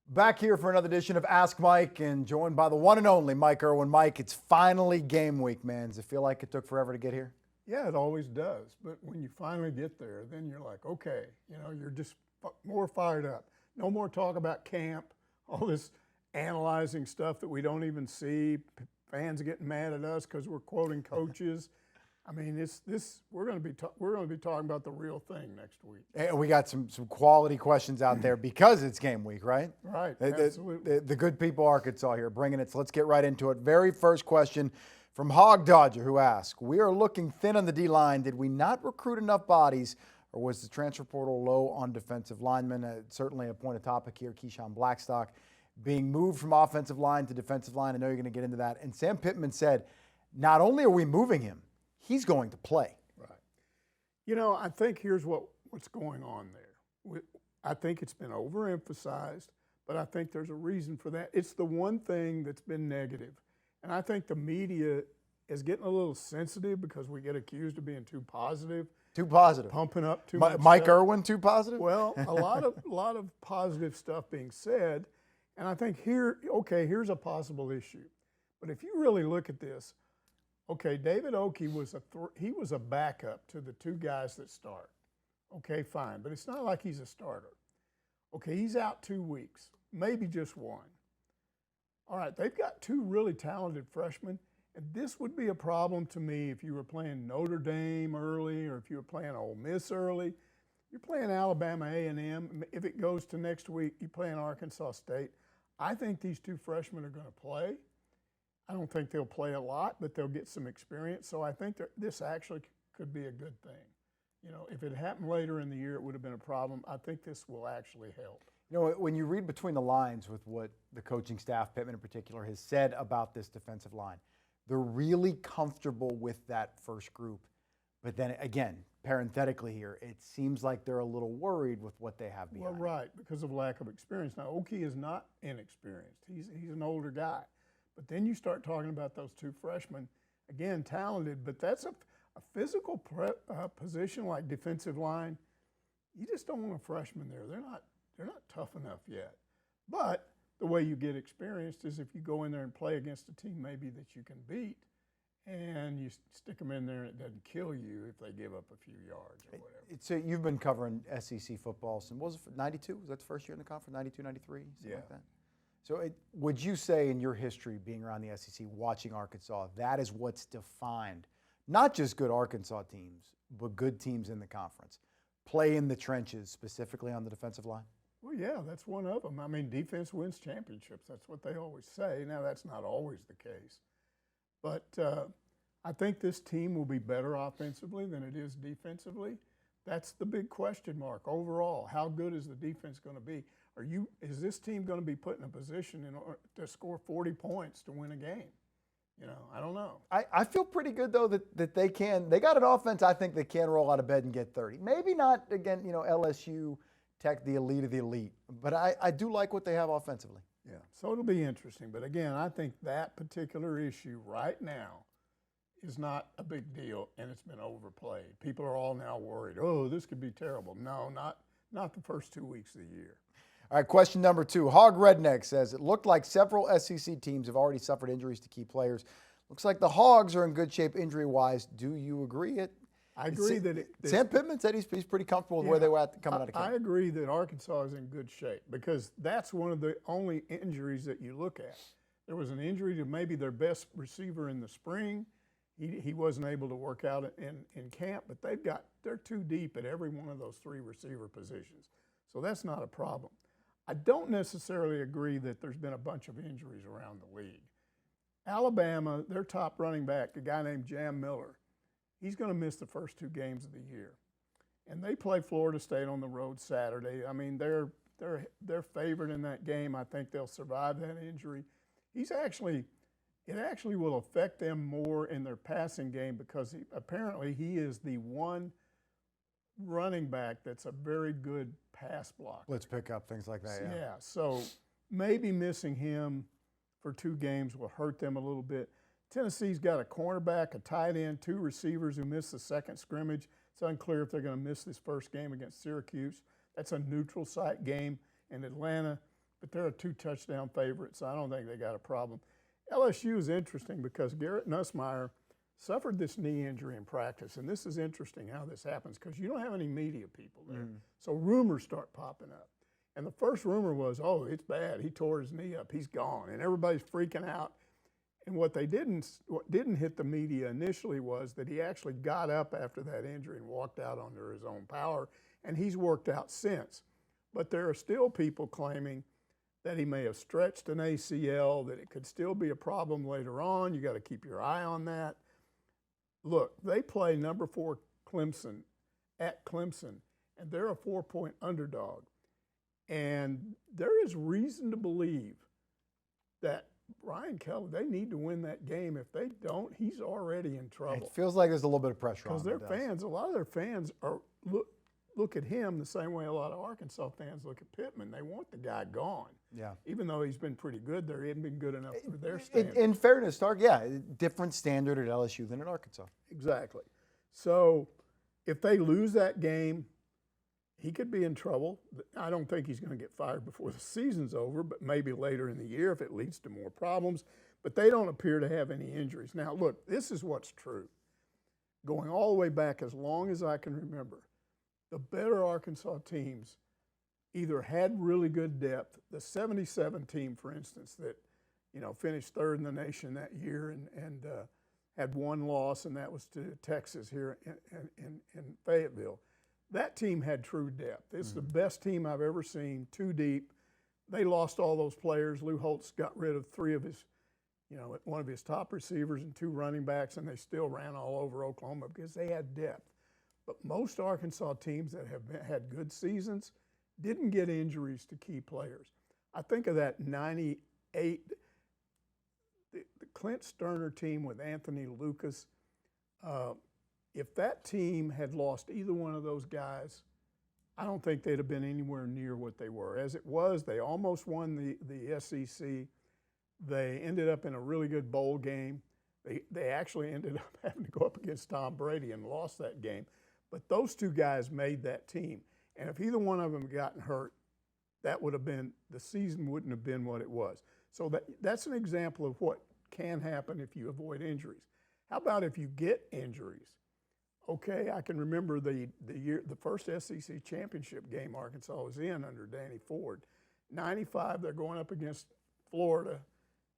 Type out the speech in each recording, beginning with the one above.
Back here for another edition of Ask Mike and joined by the one and only Mike Irwin. Mike, it's finally game week, man. Does it feel like it took forever to get here? Yeah, it always does. But when you finally get there, then you're like, okay, you're just more fired up. No more talk about camp, all this analyzing stuff that we don't even see. Fans getting mad at us because we're quoting coaches. I mean, we're going to be talking about the real thing next week. And we got some quality questions out there because it's game week, right? Right, absolutely. The good people Arkansas here bringing it. So let's get right into it. Very first question from Hog Dodger, who asks, "We are looking thin on the D-line. Did we not recruit enough bodies, or was the transfer portal low on defensive linemen?" Certainly a point of topic here. Keyshawn Blackstock being moved from offensive line to defensive line. I know you're going to get into that. And Sam Pittman said, not only are we moving him, he's going to play. Right. I think here's what's going on there. I think it's been overemphasized, but I think there's a reason for that. It's the one thing that's been negative. And I think the media is getting a little sensitive because we get accused of being too positive. Too positive. Pumping up too much Mike stuff. Irwin, too positive? Well, a lot of positive stuff being said. And I think here's a possible issue. But if you really look at this, okay, David Oakey was a backup to the two guys that start. Okay, fine, but it's not like he's a starter. Okay, he's out 2 weeks, maybe just one. All right, they've got two really talented freshmen, and this would be a problem to me if you were playing Notre Dame early or if you were playing Ole Miss early. You're playing Alabama A&M. If it goes to next week, you're playing Arkansas State. I think these two freshmen are going to play. I don't think they'll play a lot, but they'll get some experience. So I think this actually could be a good thing. If it happened later in the year, it would have been a problem. I think this will actually help. When you read between the lines with what the coaching staff, Pittman in particular, has said about this defensive line, they're really comfortable with that first group. But then again, parenthetically here, it seems like they're a little worried with what they have behind. Well, right, because of lack of experience. Now, Oakey is not inexperienced. He's an older guy. But then you start talking about those two freshmen, again, talented, but that's a physical position like defensive line. You just don't want a freshman there. They're not tough enough yet. But the way you get experienced is if you go in there and play against a team maybe that you can beat, and you stick them in there and it doesn't kill you if they give up a few yards or whatever. So you've been covering SEC football since, what was it, 92? Was that the first year in the conference, 92, 93, something like that? So would you say in your history being around the SEC, watching Arkansas, that is what's defined not just good Arkansas teams, but good teams in the conference? Play in the trenches, specifically on the defensive line? Well, yeah, that's one of them. I mean, defense wins championships. That's what they always say. Now, that's not always the case. But I think this team will be better offensively than it is defensively. That's the big question mark overall. How good is the defense going to be? Is this team going to be put in a position to score 40 points to win a game? I don't know. I feel pretty good, though, that they can. They got an offense, I think, that can roll out of bed and get 30. Maybe not, again, LSU, Tech, the elite of the elite. But I do like what they have offensively. Yeah, so it'll be interesting. But, again, I think that particular issue right now is not a big deal, and it's been overplayed. People are all now worried, oh, this could be terrible. No, not the first 2 weeks of the year. All right, question number 2. Hog Redneck says, it looked like several SEC teams have already suffered injuries to key players. Looks like the Hogs are in good shape injury-wise. Do you agree? I agree Sam Pittman said he's pretty comfortable with where they were coming out of camp. I agree that Arkansas is in good shape because that's one of the only injuries that you look at. There was an injury to maybe their best receiver in the spring. He wasn't able to work out in camp, but they're too deep at every one of those three receiver positions. So that's not a problem. I don't necessarily agree that there's been a bunch of injuries around the league. Alabama, their top running back, a guy named Jam Miller, he's going to miss the first 2 games of the year. And they play Florida State on the road Saturday. I mean, they're favored in that game. I think they'll survive that injury. It actually will affect them more in their passing game because apparently he is the one running back that's a very good pass blocker. Let's pick up things like that, yeah. So maybe missing him for 2 games will hurt them a little bit. Tennessee's got a cornerback, a tight end, 2 receivers who missed the second scrimmage. It's unclear if they're going to miss this first game against Syracuse. That's a neutral site game in Atlanta. but they're a 2-touchdown favorite, so I don't think they got a problem. LSU is interesting because Garrett Nussmeier suffered this knee injury in practice, and this is interesting how this happens because you don't have any media people there. So rumors start popping up. And the first rumor was, oh, it's bad. He tore his knee up. He's gone. And everybody's freaking out. And what didn't hit the media initially was that he actually got up after that injury and walked out under his own power, and he's worked out since. But there are still people claiming that he may have stretched an ACL, that it could still be a problem later on. You got to keep your eye on that. Look, they play number 4 Clemson at Clemson, and they're a 4-point underdog. And there is reason to believe that Brian Kelly, they need to win that game. If they don't, he's already in trouble. It feels like there's a little bit of pressure on because their fans, a lot of their fans are look at him the same way a lot of Arkansas fans look at Pittman. They want the guy gone. Yeah. Even though he's been pretty good there, he hasn't been good enough for their standard. In fairness, Stark, yeah, different standard at LSU than at Arkansas. Exactly. So if they lose that game, he could be in trouble. I don't think he's going to get fired before the season's over, but maybe later in the year if it leads to more problems. But they don't appear to have any injuries. Now, look, this is what's true. Going all the way back as long as I can remember, the better Arkansas teams either had really good depth. The 77 team, for instance, that finished third in the nation that year and had one loss, and that was to Texas here in Fayetteville. That team had true depth. It's the best team I've ever seen, too deep. They lost all those players. Lou Holtz got rid of 3 of his, one of his top receivers and 2 running backs, and they still ran all over Oklahoma because they had depth. But most Arkansas teams that have had good seasons didn't get injuries to key players. I think of that 98, the Clint Sterner team with Anthony Lucas. If that team had lost either one of those guys, I don't think they'd have been anywhere near what they were. As it was, they almost won the SEC. They ended up in a really good bowl game. They actually ended up having to go up against Tom Brady and lost that game. But those 2 guys made that team. And if either one of them had gotten hurt, that would have been, the season wouldn't have been what it was. So that's an example of what can happen if you avoid injuries. How about if you get injuries? Okay, I can remember the first SEC championship game Arkansas was in under Danny Ford. 95, they're going up against Florida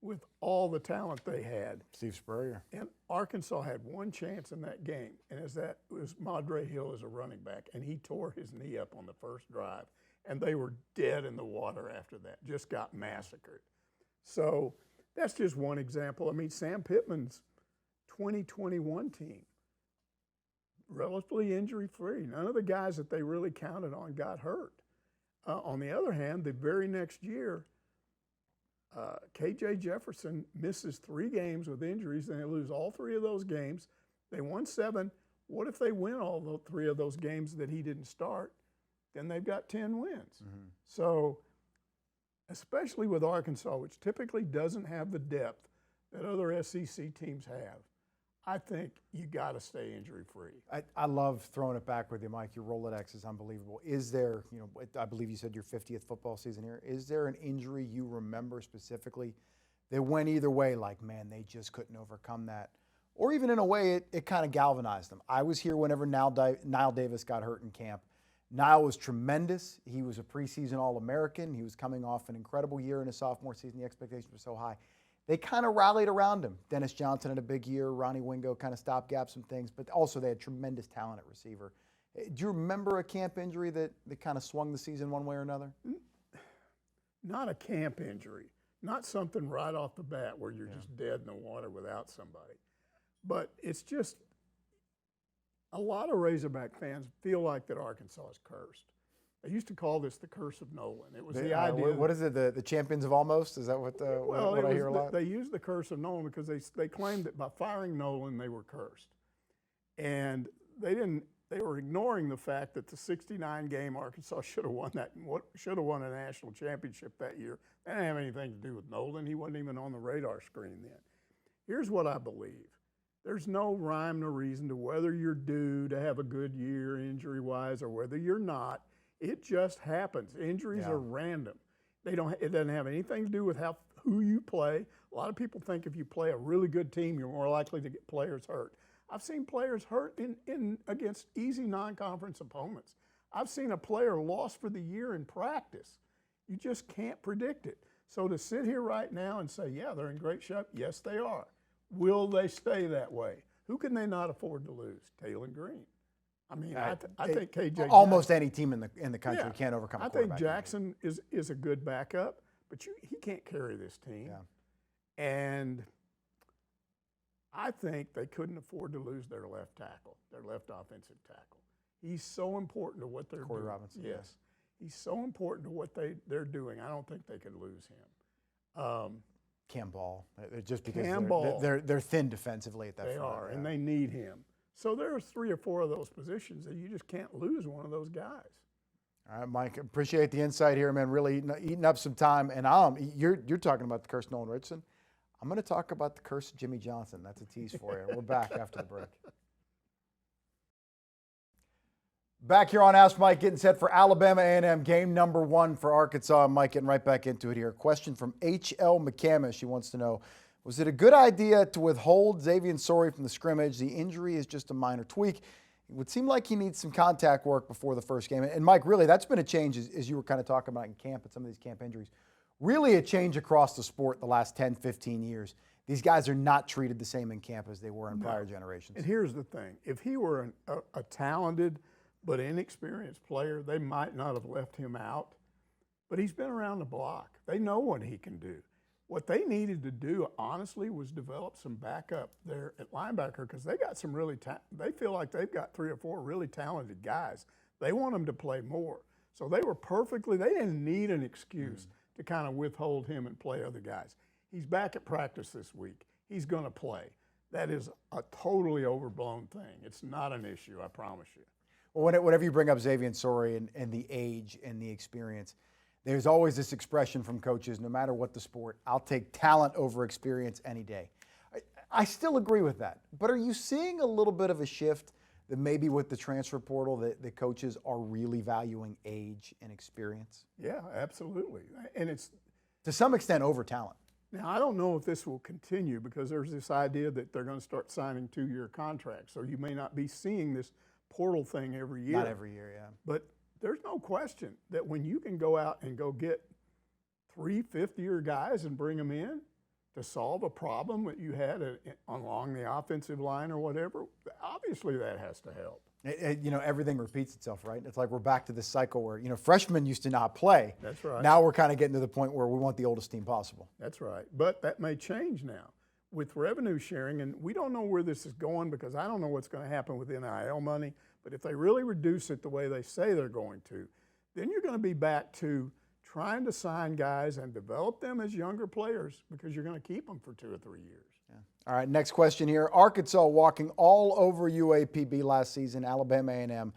with all the talent they had. Steve Spurrier. And Arkansas had one chance in that game, and it was Madre Hill as a running back, and he tore his knee up on the first drive, and they were dead in the water after that, just got massacred. So that's just one example. I mean, Sam Pittman's 2021 team, relatively injury-free. None of the guys that they really counted on got hurt. On the other hand, the very next year, KJ Jefferson misses 3 games with injuries, and they lose all 3 of those games. They won 7. What if they win all 3 of those games that he didn't start? Then they've got 10 wins. So, especially with Arkansas, which typically doesn't have the depth that other SEC teams have, I think you got to stay injury-free. I love throwing it back with you, Mike. Your Rolodex is unbelievable. Is there, I believe you said your 50th football season here. Is there an injury you remember specifically that went either way, like, man, they just couldn't overcome that? Or even in a way, it kind of galvanized them. I was here whenever Nile Davis got hurt in camp. Nile was tremendous. He was a preseason All-American. He was coming off an incredible year in his sophomore season. The expectations were so high. They kind of rallied around him. Dennis Johnson had a big year. Ronnie Wingo kind of stopgap some things, but also they had tremendous talent at receiver. Do you remember a camp injury that kind of swung the season one way or another? Not a camp injury. Not something right off the bat where you're just dead in the water without somebody. But it's just a lot of Razorback fans feel like that Arkansas is cursed. They used to call this the curse of Nolan. It was the idea. What is it? The champions of almost? Is that what I hear a lot? They used the curse of Nolan because they claimed that by firing Nolan they were cursed, and they were ignoring the fact that the 69 game Arkansas should have won a national championship that year. That didn't have anything to do with Nolan. He wasn't even on the radar screen then. Here's what I believe. There's no rhyme nor reason to whether you're due to have a good year injury-wise or whether you're not. It just happens. Injuries are random. They don't. It doesn't have anything to do with who you play. A lot of people think if you play a really good team, you're more likely to get players hurt. I've seen players hurt in against easy non-conference opponents. I've seen a player lost for the year in practice. You just can't predict it. So to sit here right now and say, yeah, they're in great shape, yes, they are. Will they stay that way? Who can they not afford to lose? Taylor Green. I mean, I think KJ. Almost any team in the country Yeah, can't overcome a I quarterback. think Jackson is a good backup, but he can't carry this team. Yeah. And I think they couldn't afford to lose their left tackle, their left offensive tackle. He's so important to what they're Corey doing. Robinson. Yes. He's so important to what they're doing. I don't think they could lose him. Cam Ball, just because Ball. they're thin defensively at that They front. are, and they need him. So there's 3 or 4 of those positions that you just can't lose one of those guys. All right, Mike, appreciate the insight here, man. Really eating up some time. And you're talking about the curse of Nolan Richardson. I'm going to talk about the curse of Jimmy Johnson. That's a tease for you. We're back after the break. Back here on Ask Mike, getting set for Alabama A&M, game number 1 for Arkansas. Mike, getting right back into it here. Question from H.L. McCamish. She wants to know, was it a good idea to withhold Xavier Sorey from the scrimmage? The injury is just a minor tweak. It would seem like he needs some contact work before the first game. And Mike, really, that's been a change as you were kind of talking about in camp and some of these camp injuries. Really a change across the sport the last 10, 15 years. These guys are not treated the same in camp as they were in prior generations. And here's the thing. If he were a talented but inexperienced player, they might not have left him out. But he's been around the block. They know what he can do. What they needed to do, honestly, was develop some backup there at linebacker because they got some they feel like they've got 3 or 4 really talented guys. They want them to play more. So they didn't need an excuse to kind of withhold him and play other guys. He's back at practice this week. He's going to play. That is a totally overblown thing. It's not an issue, I promise you. Well, whenever you bring up Xavier Sorey and the age and the experience, there's always this expression from coaches, no matter what the sport, I'll take talent over experience any day. I still agree with that. But are you seeing a little bit of a shift that maybe with the transfer portal that the coaches are really valuing age and experience? Yeah, absolutely. And it's to some extent over talent. Now, I don't know if this will continue because there's this idea that they're going to start signing 2-year contracts. So you may not be seeing this portal thing every year. Not every year, yeah. But there's no question that when you can go out and go get 3 fifth-year guys and bring them in to solve a problem that you had along the offensive line or whatever, obviously that has to help. Everything repeats itself, right? It's like we're back to this cycle where, freshmen used to not play. That's right. Now we're kind of getting to the point where we want the oldest team possible. That's right. But that may change now with revenue sharing, and we don't know where this is going because I don't know what's going to happen with NIL money. But if they really reduce it the way they say they're going to, then you're going to be back to trying to sign guys and develop them as younger players because you're going to keep them for 2 or 3 years. Yeah. All right, next question here. Arkansas walking all over UAPB last season. Alabama A&M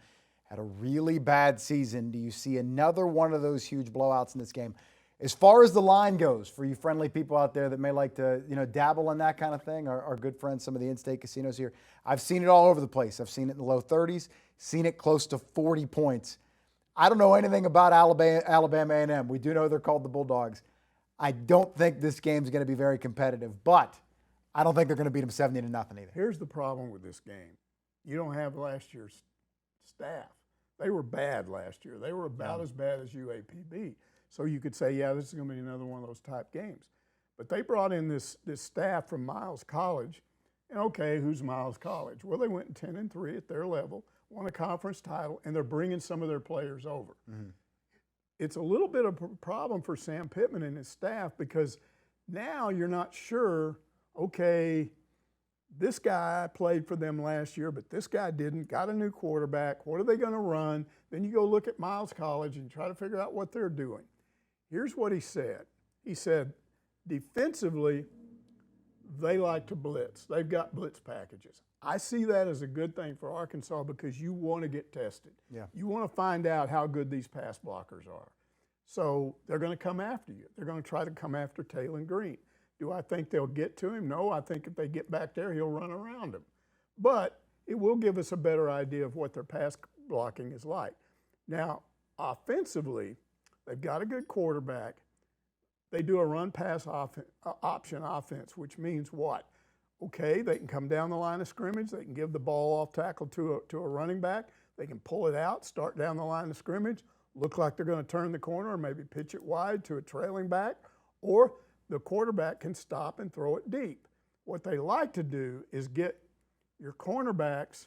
had a really bad season. Do you see another one of those huge blowouts in this game? As far as the line goes, for you friendly people out there that may like to, dabble in that kind of thing, our good friends, some of the in-state casinos here, I've seen it all over the place. I've seen it in the low 30s, seen it close to 40 points. I don't know anything about Alabama A&M. We do know they're called the Bulldogs. I don't think this game's going to be very competitive, but I don't think they're going to beat them 70-0 either. Here's the problem with this game. You don't have last year's staff. They were bad last year. They were about as bad as UAPB. So you could say, yeah, this is going to be another one of those type games. But they brought in this staff from Miles College. And okay, who's Miles College? Well, they went 10-3 at their level, won a conference title, and they're bringing some of their players over. Mm-hmm. It's a little bit of a problem for Sam Pittman and his staff because now you're not sure, okay, this guy played for them last year, but this guy didn't, got a new quarterback. What are they going to run? Then you go look at Miles College and try to figure out what they're doing. Here's what he said. He said, defensively, they like to blitz. They've got blitz packages. I see that as a good thing for Arkansas because you want to get tested. Yeah. You want to find out how good these pass blockers are. So they're going to come after you. They're going to try to come after Taylor Green. Do I think they'll get to him? No, I think if they get back there, he'll run around him. But it will give us a better idea of what their pass blocking is like. Now, offensively, they've got a good quarterback. they do a run-pass option offense, which means what? Okay, they can come down the line of scrimmage. They can give the ball off tackle to a running back. They can pull it out, start down the line of scrimmage, look like they're going to turn the corner or maybe pitch it wide to a trailing back, or the quarterback can stop and throw it deep. What they like to do is get your cornerbacks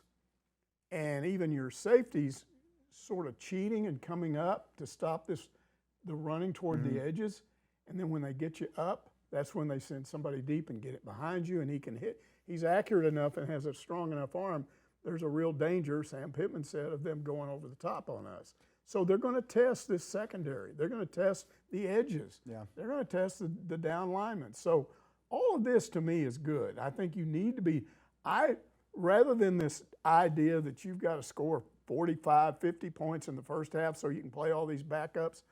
and even your safeties sort of cheating and coming up to stop the running toward the edges. And then when they get you up, that's when they send somebody deep and get it behind you, and he can hit. He's accurate enough and has a strong enough arm. There's a real danger, Sam Pittman said, of them going over the top on us. So they're going to test this secondary. They're going to test the edges. Yeah. They're going to test the down linemen. So all of this to me is good. I think you need to be rather than this idea that you've got to score 45, 50 points in the first half so you can play all these backups,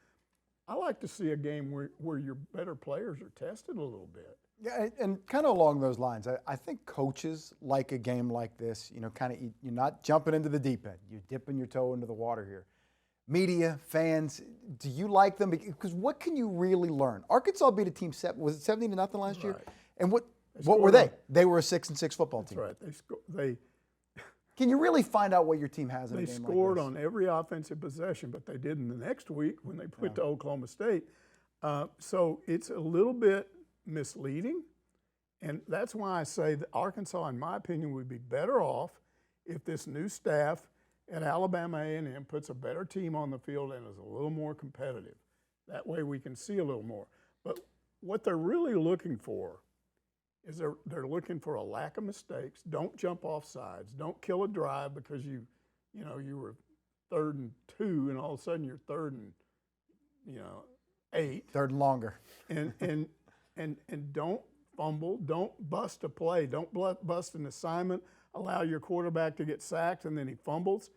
I like to see a game where your better players are tested a little bit. Yeah, and kind of along those lines, I think coaches like a game like this. You know, kind of you're not jumping into the deep end. You're dipping your toe into the water here. Media, fans, do you like them? Because what can you really learn? Arkansas beat a team, was it 70-0 last year? And what were they? They were a 6-6 football team. That's right. Can you really find out what your team has in a game like this? They scored on every offensive possession, but they didn't the next week when they put to Oklahoma State. So it's a little bit misleading, and that's why I say that Arkansas, in my opinion, would be better off if this new staff at Alabama A&M puts a better team on the field and is a little more competitive. That way we can see a little more. But what they're really looking for is they're looking for a lack of mistakes. Don't jump off sides. Don't kill a drive because you were 3rd and 2 and all of a sudden you're 3rd and 8. 3rd and longer. And don't fumble. Don't bust a play. Don't bust an assignment. Allow your quarterback to get sacked and then he fumbles.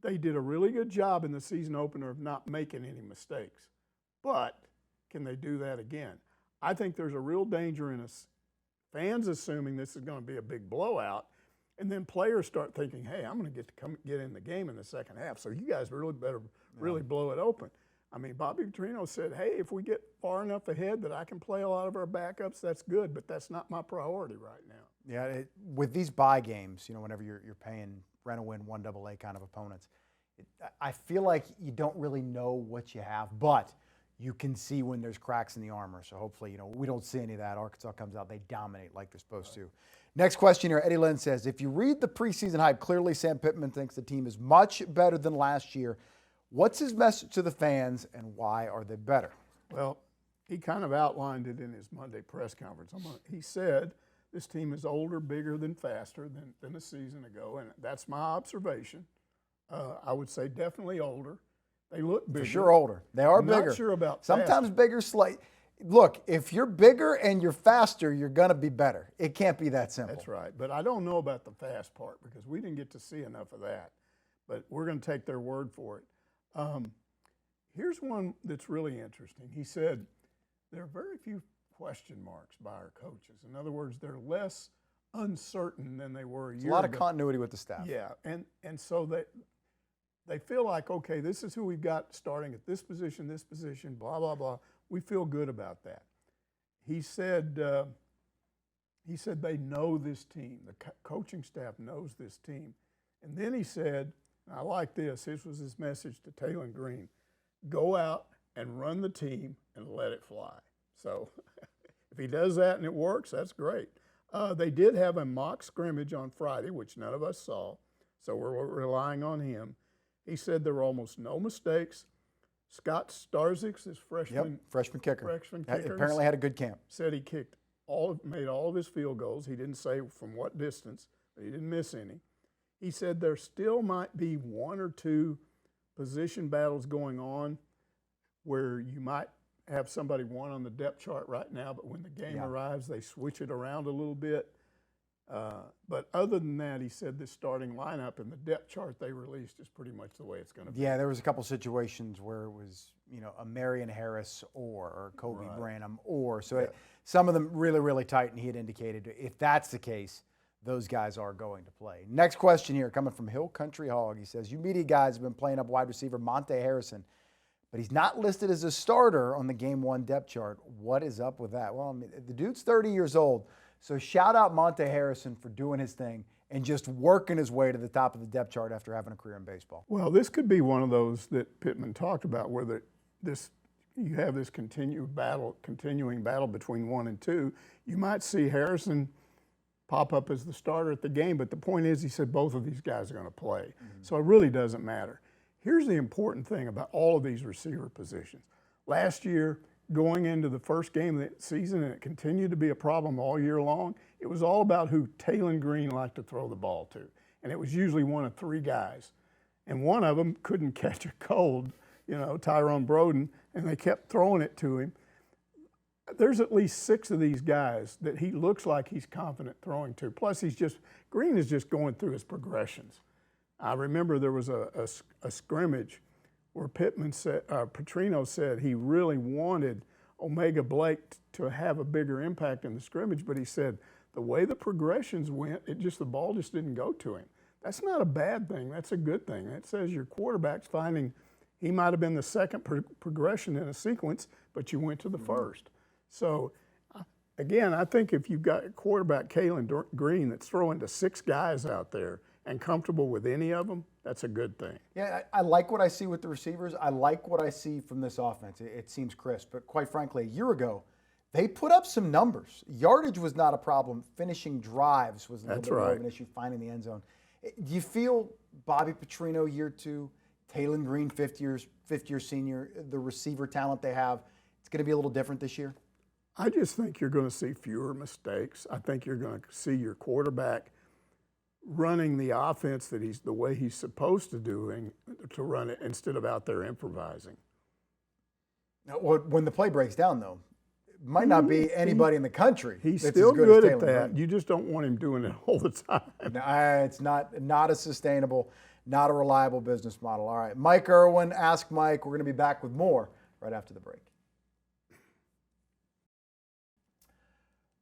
They did a really good job in the season opener of not making any mistakes. But can they do that again? I think there's a real danger in us. Fans assuming this is going to be a big blowout, and then players start thinking, hey, I'm going to get in the game in the second half, so you guys really better really blow it open. I mean, Bobby Petrino said, hey, if we get far enough ahead that I can play a lot of our backups, that's good, but that's not my priority right now. Yeah, with these bye games, whenever you're paying rent-a-win 1AA kind of opponents, I feel like you don't really know what you have, but you can see when there's cracks in the armor. So hopefully, we don't see any of that. Arkansas comes out, they dominate like they're supposed to. Next question here, Eddie Lynn says, if you read the preseason hype, clearly Sam Pittman thinks the team is much better than last year. What's his message to the fans, and why are they better? Well, he kind of outlined it in his Monday press conference. He said this team is older, bigger, than faster than a season ago, and that's my observation. I would say definitely older. They look bigger. For sure older. They are bigger. Not sure about sometimes faster. Bigger, look, if you're bigger and you're faster, you're going to be better. It can't be that simple. That's right. But I don't know about the fast part because we didn't get to see enough of that. But we're going to take their word for it. Here's one that's really interesting. He said there are very few question marks by our coaches. In other words, they're less uncertain than they were a year ago. A lot of continuity with the staff. Yeah, and so they feel like, okay, this is who we've got starting at this position, blah, blah, blah. We feel good about that. He said they know this team. The coaching staff knows this team. And then he said, and I like this, this was his message to Taylor Green, go out and run the team and let it fly. So if he does that and it works, that's great. They did have a mock scrimmage on Friday, which none of us saw, so we're relying on him. He said there were almost no mistakes. Scott Starzik, his freshman kicker, apparently had a good camp. Said he made all of his field goals. He didn't say from what distance, but he didn't miss any. He said there still might be 1 or 2 position battles going on where you might have somebody one on the depth chart right now, but when the game arrives, they switch it around a little bit. But other than that, he said the starting lineup and the depth chart they released is pretty much the way it's going to be. Yeah, there was a couple situations where it was, a Marion Harris or Kobe Branham some of them really, really tight, and he had indicated if that's the case, those guys are going to play. Next question here coming from Hill Country Hog. He says, you media guys have been playing up wide receiver Monte Harrison, but he's not listed as a starter on the Game 1 depth chart. What is up with that? Well, I mean, the dude's 30 years old, so shout out Monte Harrison for doing his thing and just working his way to the top of the depth chart after having a career in baseball. Well, this could be one of those that Pittman talked about, where you have this continuing battle between 1 and 2. You might see Harrison pop up as the starter at the game, but the point is, he said both of these guys are going to play. So it really doesn't matter. Here's the important thing about all of these receiver positions. Last year, going into the first game of the season, and it continued to be a problem all year long, it was all about who Taylon Green liked to throw the ball to. And it was usually one of 3 guys. And one of them couldn't catch a cold, Tyrone Broden, and they kept throwing it to him. There's at least 6 of these guys that he looks like he's confident throwing to. Plus, Green is just going through his progressions. I remember there was a scrimmage where Petrino said he really wanted Omega Blake to have a bigger impact in the scrimmage, but he said the way the progressions went, the ball just didn't go to him. That's not a bad thing. That's a good thing. That says your quarterback's finding he might have been the second progression in a sequence, but you went to the first. So, again, I think if you've got a quarterback, Taylon Green, that's throwing to 6 guys out there and comfortable with any of them, that's a good thing. Yeah, I like what I see with the receivers. I like what I see from this offense. It seems crisp. But quite frankly, a year ago, they put up some numbers. Yardage was not a problem. Finishing drives was a little bit more of an issue, finding the end zone. Do you feel Bobby Petrino, year 2, Taylon Green, fifth year senior, the receiver talent they have, it's going to be a little different this year? I just think you're going to see fewer mistakes. I think you're going to see your quarterback running the offense the way he's supposed to run it, instead of out there improvising. Now, when the play breaks down, though, it might not be anybody in the country. He's that's still as good as at Taylon that. Green. You just don't want him doing it all the time. No, it's not as sustainable, not a reliable business model. All right, Mike Irwin, Ask Mike. We're going to be back with more right after the break.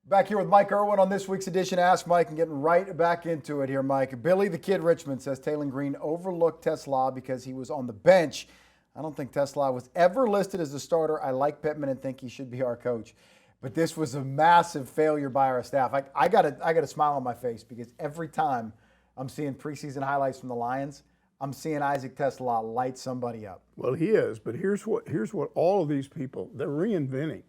Back here with Mike Irwin on this week's edition of Ask Mike, and getting right back into it here, Mike. Billy the Kid Richmond says Taylon Green overlooked Tesla because he was on the bench. I don't think Tesla was ever listed as a starter. I like Pittman and think he should be our coach. But this was a massive failure by our staff. I got a smile on my face because every time I'm seeing preseason highlights from the Lions, I'm seeing Isaac Tesla light somebody up. Well, he is, but here's what all of these people, they're reinventing.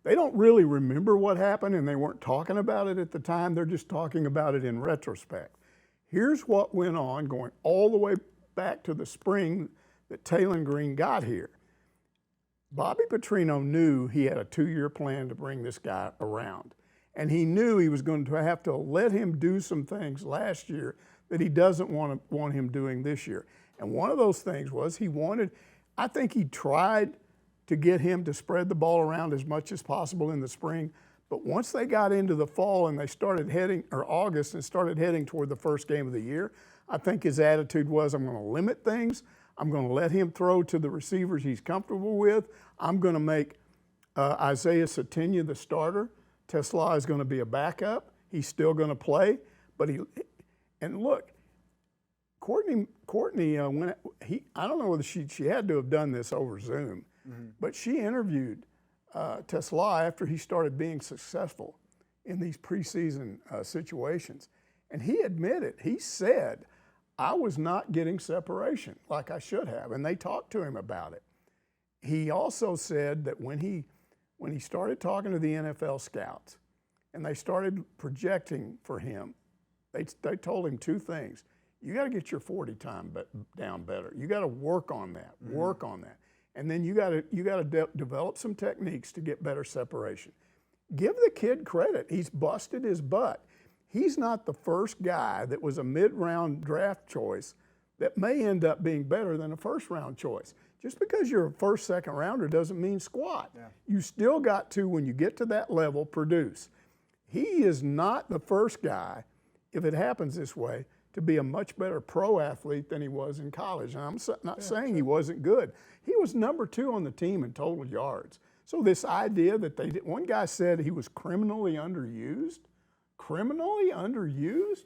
They don't really remember what happened, and they weren't talking about it at the time. They're just talking about it in retrospect. Here's what went on going all the way back to the spring that Taylon Green got here. Bobby Petrino knew he had a 2-year plan to bring this guy around. And he knew he was going to have to let him do some things last year that he doesn't want him doing this year. And one of those things was I think he tried to get him to spread the ball around as much as possible in the spring. But once they got into the fall and they started August, and started heading toward the first game of the year, I think his attitude was, I'm going to limit things. I'm going to let him throw to the receivers he's comfortable with. I'm going to make Isaiah Sategna the starter. Tesla is going to be a backup. He's still going to play. And look, Courtney I don't know whether she had to have done this over Zoom, but she interviewed Tesla after he started being successful in these preseason situations. And he admitted, he said, I was not getting separation like I should have. And they talked to him about it. He also said that when he started talking to the NFL scouts and they started projecting for him, they told him 2 things. You got to get your 40 time down better. You got to work on that, work on that. And then you got to develop some techniques to get better separation. Give the kid credit. He's busted his butt. He's not the first guy that was a mid-round draft choice that may end up being better than a first-round choice. Just because you're a first, second rounder doesn't mean squat. Yeah. You still got to, when you get to that level, produce. He is not the first guy, if it happens this way, to be a much better pro athlete than he was in college. And I'm not saying he wasn't good. He was number 2 on the team in total yards. So this idea that one guy said he was criminally underused? Criminally underused?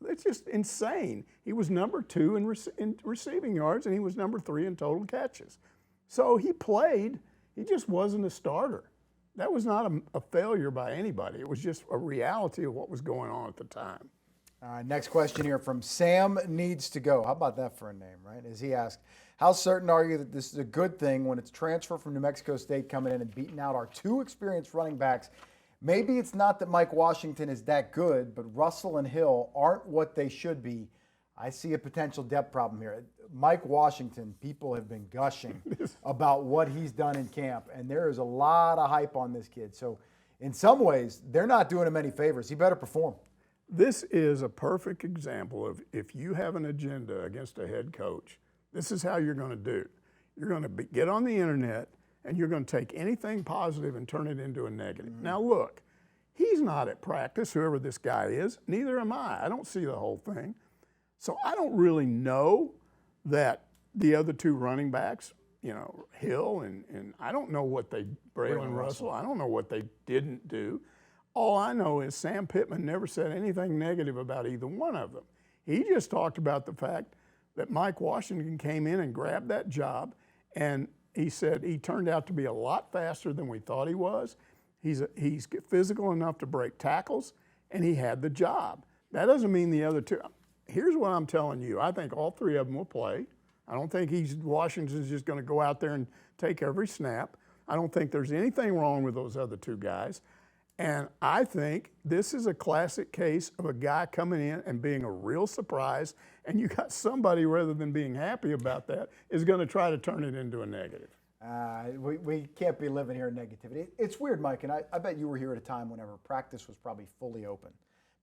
It's just insane. He was number 2 in receiving yards, and he was number 3 in total catches. So he played. He just wasn't a starter. That was not a failure by anybody. It was just a reality of what was going on at the time. All right, next question here from Sam Needs to Go. How about that for a name, right? As he asked, how certain are you that this is a good thing when it's transfer from New Mexico State coming in and beating out our 2 experienced running backs? Maybe it's not that Mike Washington is that good, but Russell and Hill aren't what they should be. I see a potential depth problem here. Mike Washington, people have been gushing about what he's done in camp, and there is a lot of hype on this kid. So in some ways, they're not doing him any favors. He better perform. This is a perfect example of if you have an agenda against a head coach, this is how you're going to do. You're going to get on the internet, and you're going to take anything positive and turn it into a negative. Mm-hmm. Now, look, he's not at practice, whoever this guy is. Neither am I. I don't see the whole thing. So I don't really know that the other 2 running backs, Hill and I don't know what Braylon Russell, I don't know what they didn't do. All I know is Sam Pittman never said anything negative about either one of them. He just talked about the fact that Mike Washington came in and grabbed that job, and he said he turned out to be a lot faster than we thought he was. He's physical enough to break tackles, and he had the job. That doesn't mean the other 2. Here's what I'm telling you. I think all 3 of them will play. I don't think Washington's just going to go out there and take every snap. I don't think there's anything wrong with those other 2 guys. And I think this is a classic case of a guy coming in and being a real surprise, and you got somebody, rather than being happy about that, is going to try to turn it into a negative. We can't be living here in negativity. It's weird, Mike, and I bet you were here at a time whenever practice was probably fully open.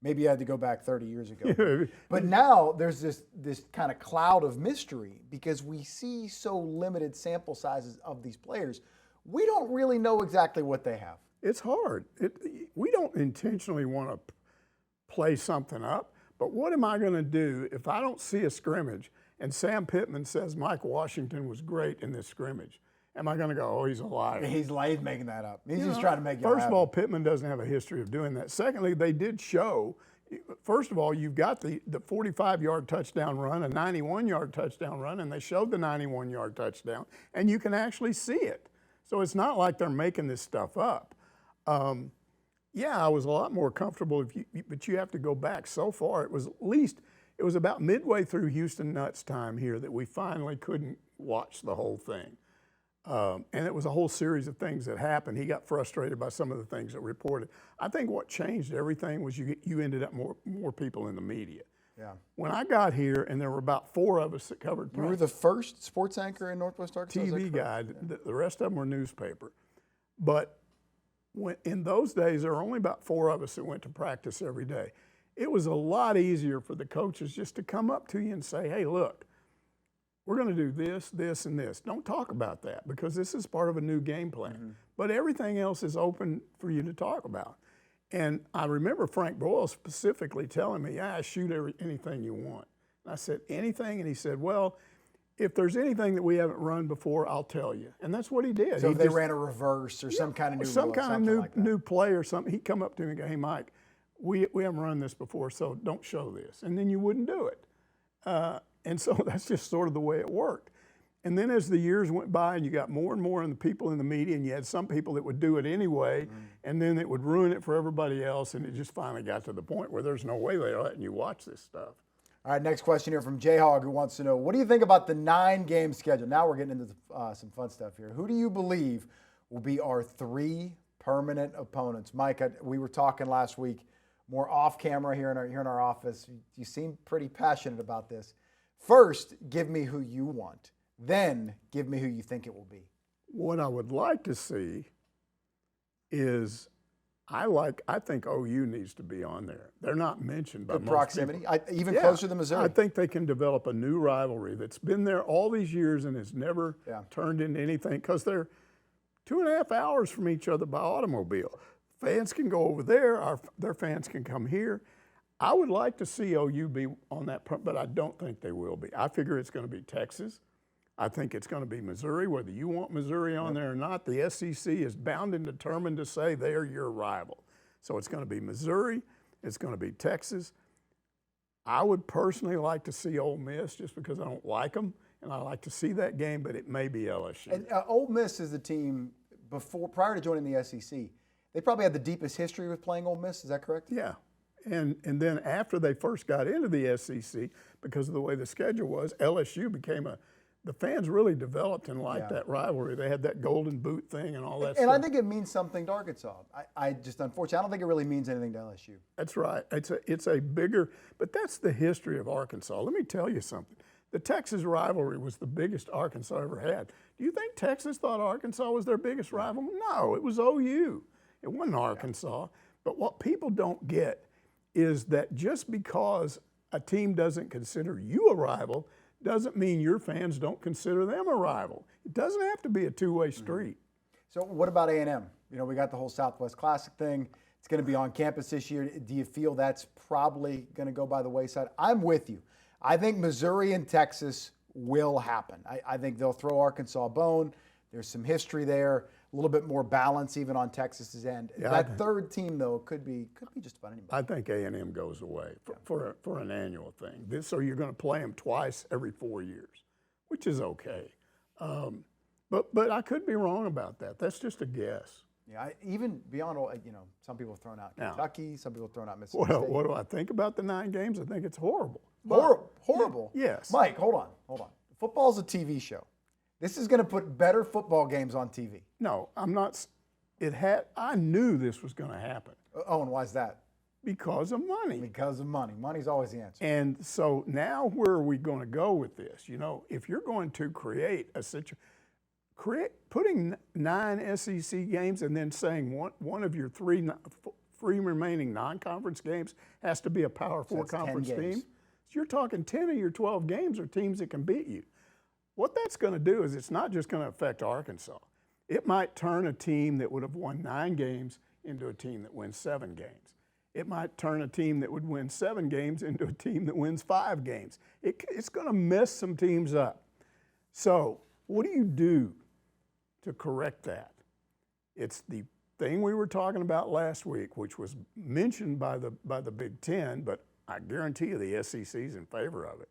Maybe you had to go back 30 years ago. But now there's this kind of cloud of mystery because we see so limited sample sizes of these players. We don't really know exactly what they have. It's hard. We don't intentionally want to play something up, but what am I going to do if I don't see a scrimmage and Sam Pittman says Mike Washington was great in this scrimmage? Am I going to go, oh, he's a liar? He's making that up. He's just trying to make it happen. First of all, Pittman doesn't have a history of doing that. Secondly, they did show, first of all, you've got the 45-yard touchdown run, a 91-yard touchdown run, and they showed the 91-yard touchdown, and you can actually see it. So it's not like they're making this stuff up. Yeah, I was a lot more comfortable, but you have to go back so far. It was about midway through Houston Nutt's time here that we finally couldn't watch the whole thing. And it was a whole series of things that happened. He got frustrated by some of the things that reported. I think what changed everything was you ended up more people in the media. Yeah. When I got here, and there were about 4 of us that covered practice. You were the first sports anchor in Northwest Arkansas? TV guy. The rest of them were newspaper. But in those days, there were only about 4 of us that went to practice every day. It was a lot easier for the coaches just to come up to you and say, hey, look, we're going to do this, this, and this. Don't talk about that because this is part of a new game plan. Mm-hmm. But everything else is open for you to talk about. And I remember Frank Boyle specifically telling me, yeah, shoot anything you want. And I said, anything? And he said, well, if there's anything that we haven't run before, I'll tell you. And that's what he did. So if they ran a reverse or some kind of new play or something, he'd come up to me and go, hey, Mike, we haven't run this before, so don't show this. And then you wouldn't do it. And so that's just sort of the way it worked. And then as the years went by and you got more and more of the people in the media, and you had some people that would do it anyway, and then it would ruin it for everybody else, and it just finally got to the point where there's no way they're letting you watch this stuff. All right, next question here from J-Hog, who wants to know, what do you think about the 9-game schedule? Now we're getting into some fun stuff here. Who do you believe will be our 3 permanent opponents? Mike, we were talking last week, more off camera here in our office. You seem pretty passionate about this. First, give me who you want. Then, give me who you think it will be. What I would like to see is, I think OU needs to be on there. They're not mentioned by most proximity, people. Closer than Missouri. I think they can develop a new rivalry that's been there all these years and has never turned into anything because they're 2.5 hours from each other by automobile. Fans can go over there. Their fans can come here. I would like to see OU be on that, but I don't think they will be. I figure it's going to be Texas. I think it's going to be Missouri, whether you want Missouri on there or not. The SEC is bound and determined to say they are your rival. So it's going to be Missouri. It's going to be Texas. I would personally like to see Ole Miss just because I don't like them, and I like to see that game, but it may be LSU. And Ole Miss is the team prior to joining the SEC. They probably had the deepest history with playing Ole Miss. Is that correct? Yeah. And then after they first got into the SEC, because of the way the schedule was, LSU became the fans really developed and liked that rivalry. They had that golden boot thing and all that stuff. And I think it means something to Arkansas. I just, unfortunately, I don't think it really means anything to LSU. That's right. It's a bigger, but that's the history of Arkansas. Let me tell you something. The Texas rivalry was the biggest Arkansas ever had. Do you think Texas thought Arkansas was their biggest rival? No, it was OU. It wasn't Arkansas. But what people don't get is that just because a team doesn't consider you a rival doesn't mean your fans don't consider them a rival. It doesn't have to be a two-way street. So what about A&M? You know, we got the whole Southwest Classic thing. It's going to be on campus this year. Do you feel that's probably going to go by the wayside? I'm with you. I think Missouri and Texas will happen. I think they'll throw Arkansas a bone. There's some history there, a little bit more balance even on Texas's end. Yeah, that third team, though, could be just about anybody. I think A&M goes away for an annual thing. So you're going to play them twice every 4 years, which is okay. But I could be wrong about that. That's just a guess. Yeah, even beyond all, some people have thrown out Kentucky, some people have thrown out Mississippi Well, State. what do I think about the 9 games? I think it's horrible. Horrible. Yes. Mike, hold on. Football's a TV show. This is going to put better football games on TV. No, I'm not. I knew this was going to happen. Oh, and why is that? Because of money. Because of money. Money's always the answer. And so now where are we going to go with this? If you're going to create a situation, putting 9 SEC games and then saying one of your three remaining non-conference games has to be a Power 4 conference team. So you're talking 10 of your 12 games are teams that can beat you. What that's going to do is it's not just going to affect Arkansas. It might turn a team that would have won 9 games into a team that wins 7 games. It might turn a team that would win 7 games into a team that wins 5 games. It's going to mess some teams up. So what do you do to correct that? It's the thing we were talking about last week, which was mentioned by the Big Ten, but I guarantee you the SEC is in favor of it,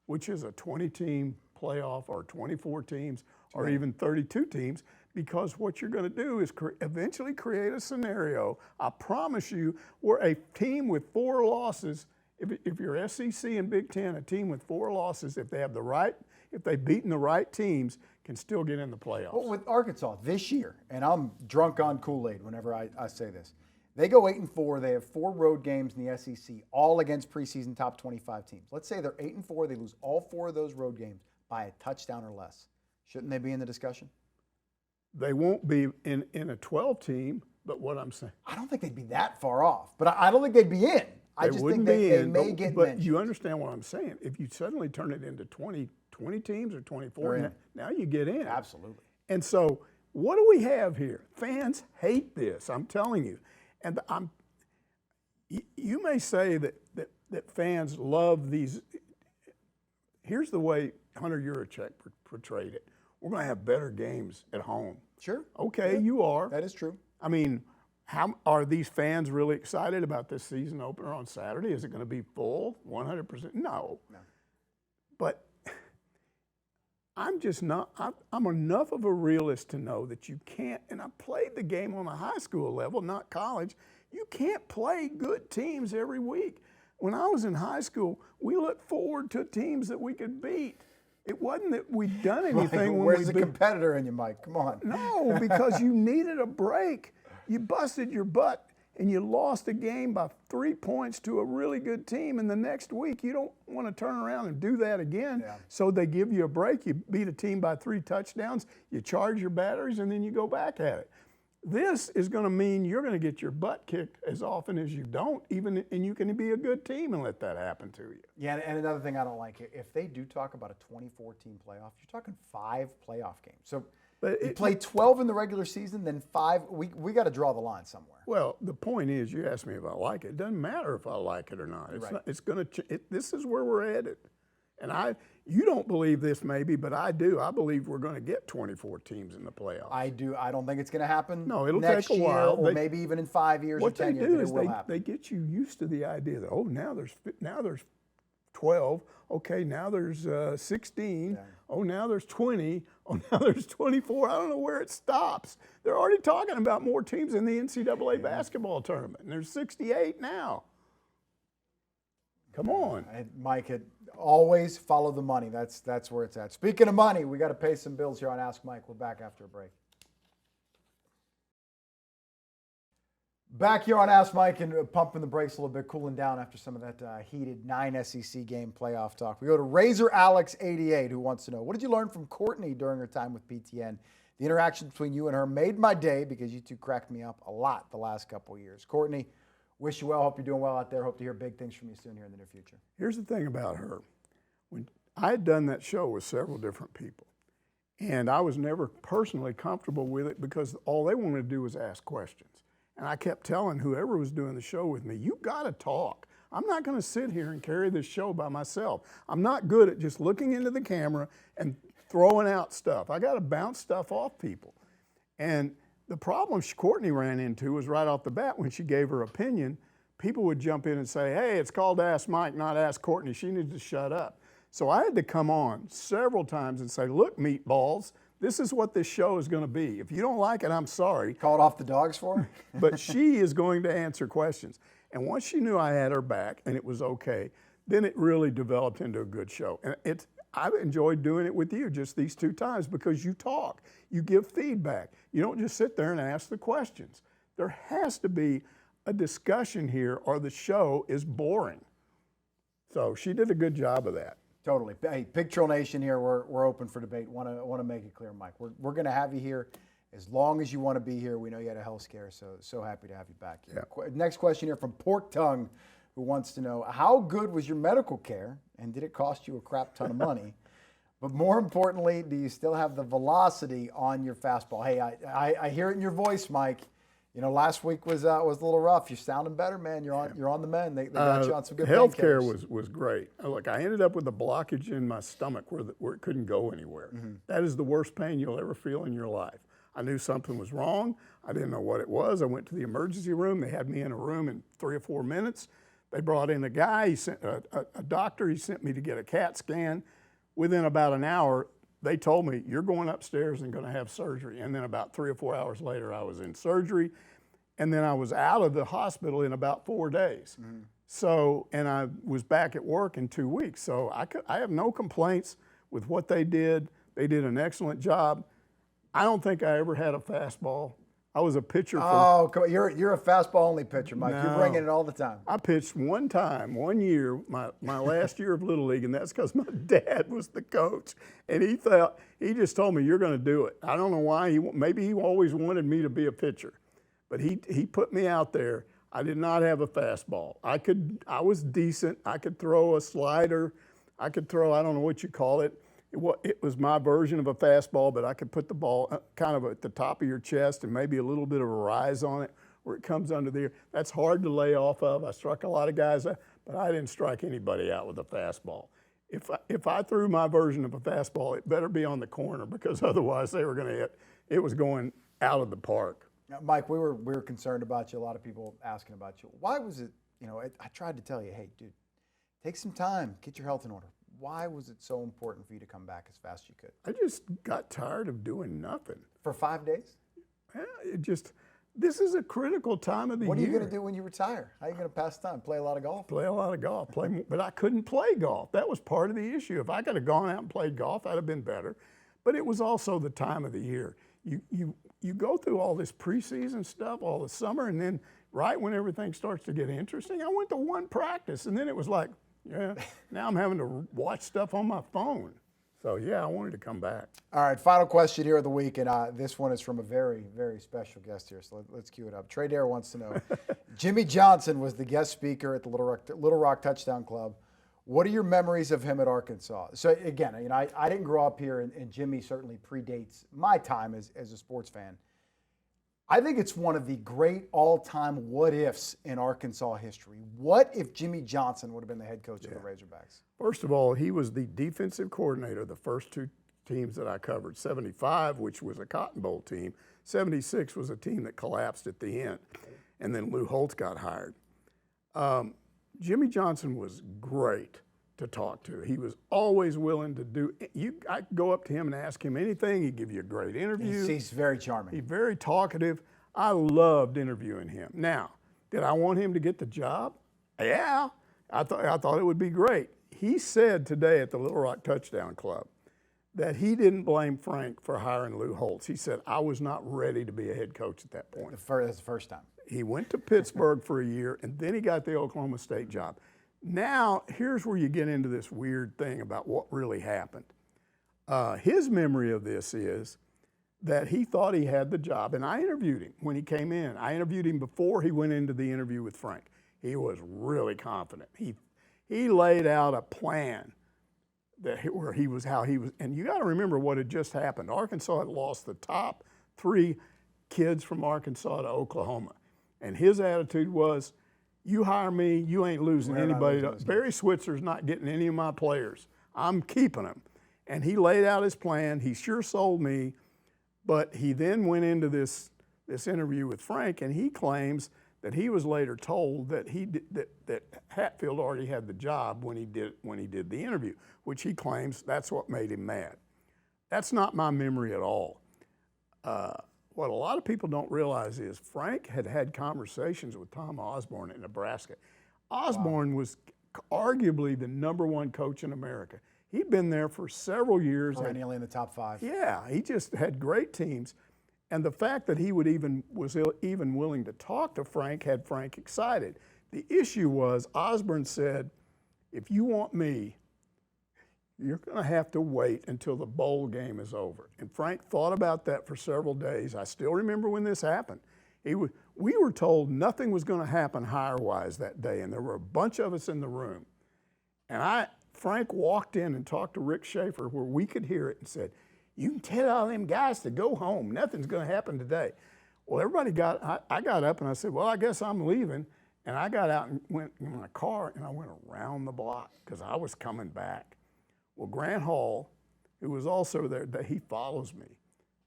which is a 20-team playoff or 24 teams or even 32 teams, because what you're going to do is eventually create a scenario, I promise you, where a team with 4 losses, if you're SEC and Big Ten, a team with 4 losses, if they've beaten the right teams, can still get in the playoffs. Well, with Arkansas this year, and I'm drunk on Kool-Aid whenever I say this, they go 8-4. They have 4 road games in the SEC, all against preseason top 25 teams. Let's say they're 8-4. They lose all 4 of those road games by a touchdown or less. Shouldn't they be in the discussion? They won't be in a 12 team, but what I'm saying, I don't think they'd be that far off, but I don't think they'd be in. I just think they may get but mentioned. you understand what I'm saying. If you suddenly turn it into 20 teams or 24, now you get in. Absolutely. And so what do we have here? Fans hate this, I'm telling you. And you may say that fans love these. Here's the way Hunter Yurachek portrayed it. We're going to have better games at home. Sure. Okay, Yeah, you are. That is true. I mean, how are these fans really excited about this season opener on Saturday? Is it going to be full 100%? No. But I'm just not, I'm enough of a realist to know that you can't, and I played the game on a high school level, not college, you can't play good teams every week. When I was in high school, we looked forward to teams that we could beat. It wasn't that we'd done anything when Where's the competitor in you, Mike? Come on. No, because you needed a break. You busted your butt and you lost a game by 3 points to a really good team, and the next week you don't want to turn around and do that again. Yeah. So they give you a break. You beat a team by 3 touchdowns, you charge your batteries, and then you go back at it. This is going to mean you're going to get your butt kicked as often as you don't, and you can be a good team and let that happen to you. Yeah, and another thing I don't like, if they do talk about a 24-team playoff, you're talking 5 playoff games. So you play 12 in the regular season, then 5. We got to draw the line somewhere. Well, the point is, you asked me if I like it. It doesn't matter if I like it or not. It's not, it's going to. This is where we're headed, and you don't believe this maybe, but I do. I believe we're going to get 24 teams in the playoffs. I do. I don't think it's going to happen. No, it'll next take a year, while. or maybe even in 5 years or 10 years. What they do is they they get you used to the idea that now there's 12. Okay, now there's 16. Yeah. Oh, now there's 20. Oh, now there's 24. I don't know where it stops. They're already talking about more teams in the NCAA basketball tournament, and there's 68 now. Come on. Mike, always follow the money. That's where it's at. Speaking of money, we got to pay some bills here on Ask Mike. We're back after a break. Back here on Ask Mike and pumping the brakes a little bit, cooling down after some of that heated 9 SEC game playoff talk. We go to Razor Alex 88, who wants to know, what did you learn from Courtney during her time with PTN? The interaction between you and her made my day because you two cracked me up a lot the last couple of years. Courtney, wish you well. Hope you're doing well out there. Hope to hear big things from you soon here in the near future. Here's the thing about her. When I had done that show with several different people, and I was never personally comfortable with it because all they wanted to do was ask questions. And I kept telling whoever was doing the show with me, you got to talk. I'm not going to sit here and carry this show by myself. I'm not good at just looking into the camera and throwing out stuff. I got to bounce stuff off people. And the problem Courtney ran into was right off the bat when she gave her opinion, people would jump in and say, hey, it's called Ask Mike, not Ask Courtney. She needs to shut up. So I had to come on several times and say, look, meatballs, this is what this show is going to be. If you don't like it, I'm sorry. Called off the dogs for her? But she is going to answer questions. And once she knew I had her back and it was okay, then it really developed into a good show. And I've enjoyed doing it with you just these 2 times because you talk, you give feedback. You don't just sit there and ask the questions. There has to be a discussion here or the show is boring. So she did a good job of that. Totally. Hey, Big Trill Nation here, we're open for debate. Want to make it clear, Mike. We're going to have you here as long as you want to be here. We know you had a health scare, so happy to have you back here. Yeah. Next question here from Pork Tongue, who wants to know, how good was your medical care, and did it cost you a crap ton of money? But more importantly, do you still have the velocity on your fastball? Hey, I hear it in your voice, Mike. You know, last week was a little rough. You're sounding better, man. You're on the mend. They got you on some good health care painkillers. was great. Look, I ended up with a blockage in my stomach where it couldn't go anywhere. Mm-hmm. That is the worst pain you'll ever feel in your life. I knew something was wrong. I didn't know what it was. I went to the emergency room. They had me in a room in 3 or 4 minutes. They brought in a guy. He sent a doctor. He sent me to get a CAT scan. Within about an hour, they told me, you're going upstairs and going to have surgery. And then about 3 or 4 hours later, I was in surgery. And then I was out of the hospital in about 4 days. Mm-hmm. So, and I was back at work in 2 weeks. So I have no complaints with what they did. They did an excellent job. I don't think I ever had a fastball. I was a pitcher for... Oh, come on. You're a fastball-only pitcher, Mike. No, you're bringing it all the time. I pitched one time, 1 year, my last year of Little League, and that's because my dad was the coach. And he just told me, you're going to do it. I don't know why. Maybe he always wanted me to be a pitcher. But he put me out there. I did not have a fastball. I was decent. I could throw a slider. I could throw, I don't know what you call it. It was my version of a fastball, but I could put the ball kind of at the top of your chest and maybe a little bit of a rise on it where it comes under there. That's hard to lay off of. I struck a lot of guys, but I didn't strike anybody out with a fastball. If I threw my version of a fastball, it better be on the corner because otherwise they were going to hit. It was going out of the park. Now, Mike, we were concerned about you. A lot of people asking about you. Why was it, I tried to tell you, hey, dude, take some time, get your health in order. Why was it so important for you to come back as fast as you could? I just got tired of doing nothing. For 5 days? This is a critical time of the year. What are you going to do when you retire? How are you going to pass time? Play a lot of golf? Play a lot of golf. But I couldn't play golf. That was part of the issue. If I could have gone out and played golf, that'd have been better. But it was also the time of the year. You go through all this preseason stuff, all the summer, and then right when everything starts to get interesting, I went to one practice, and then it was like, yeah, now I'm having to watch stuff on my phone. So, yeah, I wanted to come back. All right, final question here of the week, and this one is from a very, very special guest here, so let's cue it up. Trey Dare wants to know, Jimmy Johnson was the guest speaker at the Little Rock Touchdown Club. What are your memories of him at Arkansas? So, again, I didn't grow up here, and Jimmy certainly predates my time as a sports fan. I think it's one of the great all-time what-ifs in Arkansas history. What if Jimmy Johnson would have been the head coach of the Razorbacks? First of all, he was the defensive coordinator of the first 2 teams that I covered. 75, which was a Cotton Bowl team. 76 was a team that collapsed at the end. And then Lou Holtz got hired. Jimmy Johnson was great. to talk to. He was always willing to do. I go up to him and ask him anything. He'd give you a great interview. He's very charming. He's very talkative. I loved interviewing him. Now, did I want him to get the job? Yeah, I thought it would be great. He said today at the Little Rock Touchdown Club that he didn't blame Frank for hiring Lou Holtz. He said, I was not ready to be a head coach at that point. That's the first time. He went to Pittsburgh for a year, and then he got the Oklahoma State job. Now, here's where you get into this weird thing about what really happened. His memory of this is that he thought he had the job, and I interviewed him when he came in. I interviewed him before he went into the interview with Frank. He was really confident. He laid out a plan where he was how he was, and you got to remember what had just happened. Arkansas had lost the top 3 kids from Arkansas to Oklahoma, and his attitude was, you hire me, you ain't losing anybody. Barry Switzer's not getting any of my players. I'm keeping them. And he laid out his plan. He sure sold me, but he then went into this interview with Frank, and he claims that he was later told that that Hatfield already had the job when he did the interview, which he claims that's what made him mad. That's not my memory at all. What a lot of people don't realize is Frank had had conversations with Tom Osborne at Nebraska. Osborne was arguably the #1 coach in America. He'd been there for several years. Perennially in the top 5. Yeah, he just had great teams. And the fact that he was even willing to talk to Frank had Frank excited. The issue was Osborne said, if you want me, you're going to have to wait until the bowl game is over. And Frank thought about that for several days. I still remember when this happened. We were told nothing was going to happen hire-wise that day, and there were a bunch of us in the room. And Frank walked in and talked to Rick Schaefer where we could hear it and said, you can tell all them guys to go home. Nothing's going to happen today. Well, I got up and I said, well, I guess I'm leaving. And I got out and went in my car and I went around the block because I was coming back. Well, Grant Hall, who was also there, he follows me.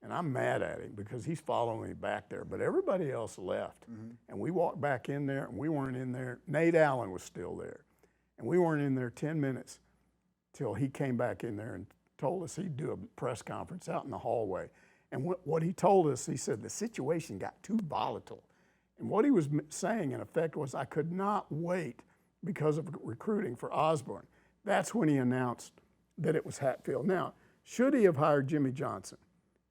And I'm mad at him because he's following me back there. But everybody else left. Mm-hmm. And we walked back in there and we weren't in there. Nate Allen was still there. And we weren't in there 10 minutes till he came back in there and told us he'd do a press conference out in the hallway. And what he told us, he said the situation got too volatile. And what he was saying, in effect, was I could not wait because of recruiting for Osborne. That's when he announced that it was Hatfield. Now, should he have hired Jimmy Johnson?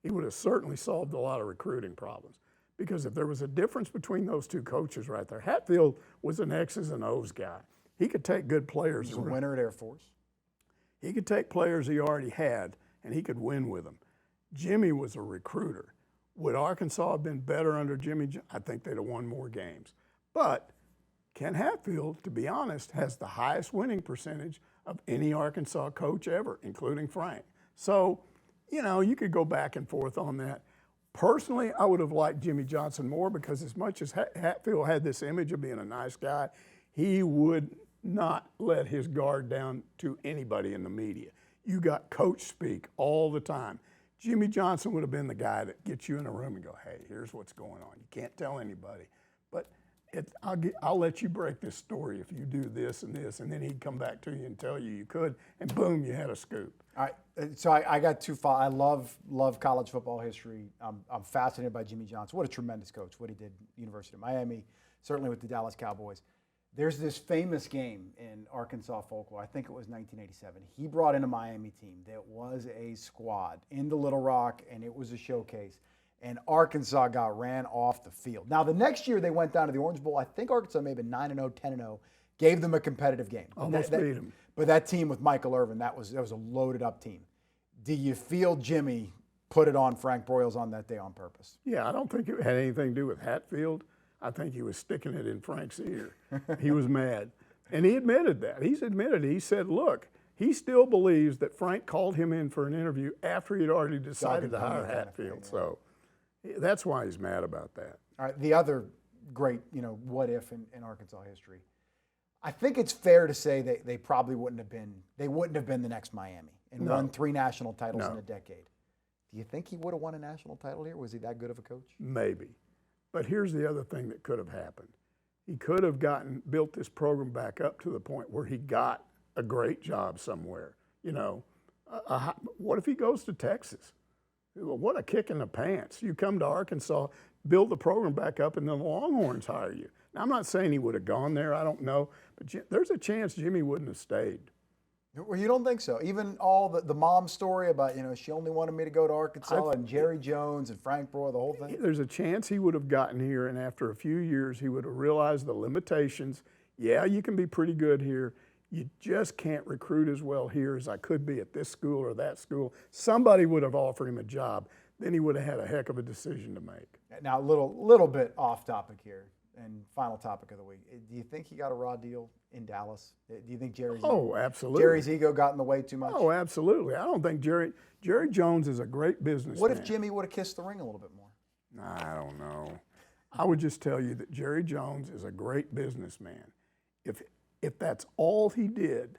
He would have certainly solved a lot of recruiting problems. Because if there was a difference between those 2 coaches right there, Hatfield was an X's and O's guy. He could take good players. He was a winner at Air Force. He could take players he already had, and he could win with them. Jimmy was a recruiter. Would Arkansas have been better under Jimmy? I think they'd have won more games. But Ken Hatfield, to be honest, has the highest winning percentage of any Arkansas coach ever, including Frank. So, you could go back and forth on that. Personally, I would have liked Jimmy Johnson more because as much as Hatfield had this image of being a nice guy, he would not let his guard down to anybody in the media. You got coach speak all the time. Jimmy Johnson would have been the guy that gets you in a room and go, hey, here's what's going on. You can't tell anybody. But I'll let you break this story if you do this, and then he'd come back to you and tell you could, and boom, you had a scoop. All right, so I got 2 I love college football history. I'm fascinated by Jimmy Johnson. What a tremendous coach, what he did at the University of Miami, certainly with the Dallas Cowboys. There's this famous game in Arkansas folklore, I think it was 1987. He brought in a Miami team that was a squad in the Little Rock, and it was a showcase. And Arkansas got ran off the field. Now, the next year they went down to the Orange Bowl. I think Arkansas may have been 9-0, 10-0, gave them a competitive game. Almost beat them. But that team with Michael Irvin, that was a loaded-up team. Do you feel Jimmy put it on Frank Broyles on that day on purpose? Yeah, I don't think it had anything to do with Hatfield. I think he was sticking it in Frank's ear. He was mad. And he admitted that. He's admitted it. He said, look, he still believes that Frank called him in for an interview after he'd already decided to hire Hatfield. So that's why he's mad about that. All right, the other great, what if in Arkansas history. I think it's fair to say they probably wouldn't have been the next Miami and won 3 national titles in a decade. Do you think he would have won a national title here? Was he that good of a coach? Maybe. But here's the other thing that could have happened. He could have built this program back up to the point where he got a great job somewhere. You know, what if he goes to Texas? What a kick in the pants. You come to Arkansas, build the program back up, and then the Longhorns hire you. Now, I'm not saying he would have gone there. I don't know. But there's a chance Jimmy wouldn't have stayed. Well, you don't think so? Even all the mom story about, she only wanted me to go to Arkansas, and Jerry Jones and Frank Broy, the whole thing? There's a chance he would have gotten here, and after a few years, he would have realized the limitations. Yeah, you can be pretty good here. You just can't recruit as well here as I could be at this school or that school. Somebody would have offered him a job. Then he would have had a heck of a decision to make. Now, a little bit off topic here, and final topic of the week. Do you think he got a raw deal in Dallas? Do you think absolutely. Jerry's ego got in the way too much? Oh, absolutely. I don't think Jerry Jones is a great businessman. What if Jimmy would have kissed the ring a little bit more? I don't know. I would just tell you that Jerry Jones is a great businessman. If that's all he did,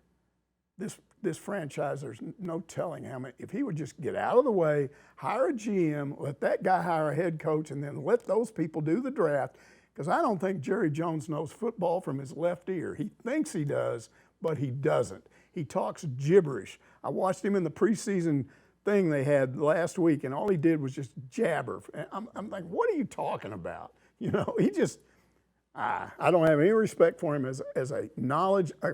this franchise, there's no telling how many. If he would just get out of the way, hire a GM, let that guy hire a head coach, and then let those people do the draft. Because I don't think Jerry Jones knows football from his left ear. He thinks he does, but he doesn't. He talks gibberish. I watched him in the preseason thing they had last week, and all he did was just jabber. I'm like, what are you talking about? He just. I don't have any respect for him as a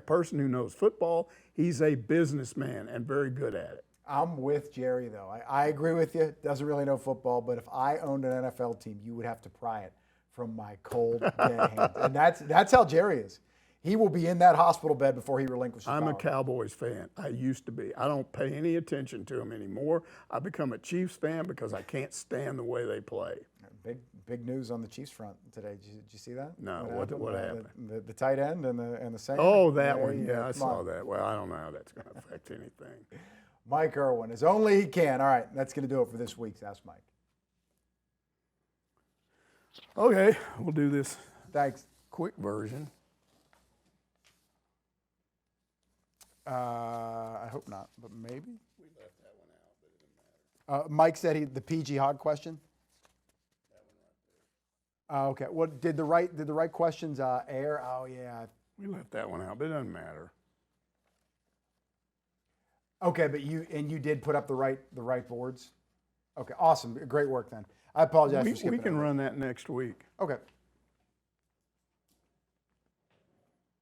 person who knows football. He's a businessman and very good at it. I'm with Jerry, though. I agree with you. Doesn't really know football, but if I owned an NFL team, you would have to pry it from my cold, dead hands. And that's how Jerry is. He will be in that hospital bed before he relinquishes power. I'm a Cowboys fan. I used to be. I don't pay any attention to them anymore. I've become a Chiefs fan because I can't stand the way they play. Big news on the Chiefs front today. Did you see that? No. What happened? The tight end and the center. Oh, that one. Yeah, I saw that. Well, I don't know how that's going to affect anything. Mike Irwin, as only he can. All right, that's going to do it for this week's Ask Mike. Okay, we'll do this. Thanks. Quick version. I hope not, but maybe. We left that one out, but it didn't matter. Mike said the PG Hog question. That one right there. Okay. What did the right questions air? Oh yeah. We left that one out, but it doesn't matter. Okay, but you did put up the right boards. Okay, awesome. Great work then. I apologize for skipping We can over. run that next week. Okay.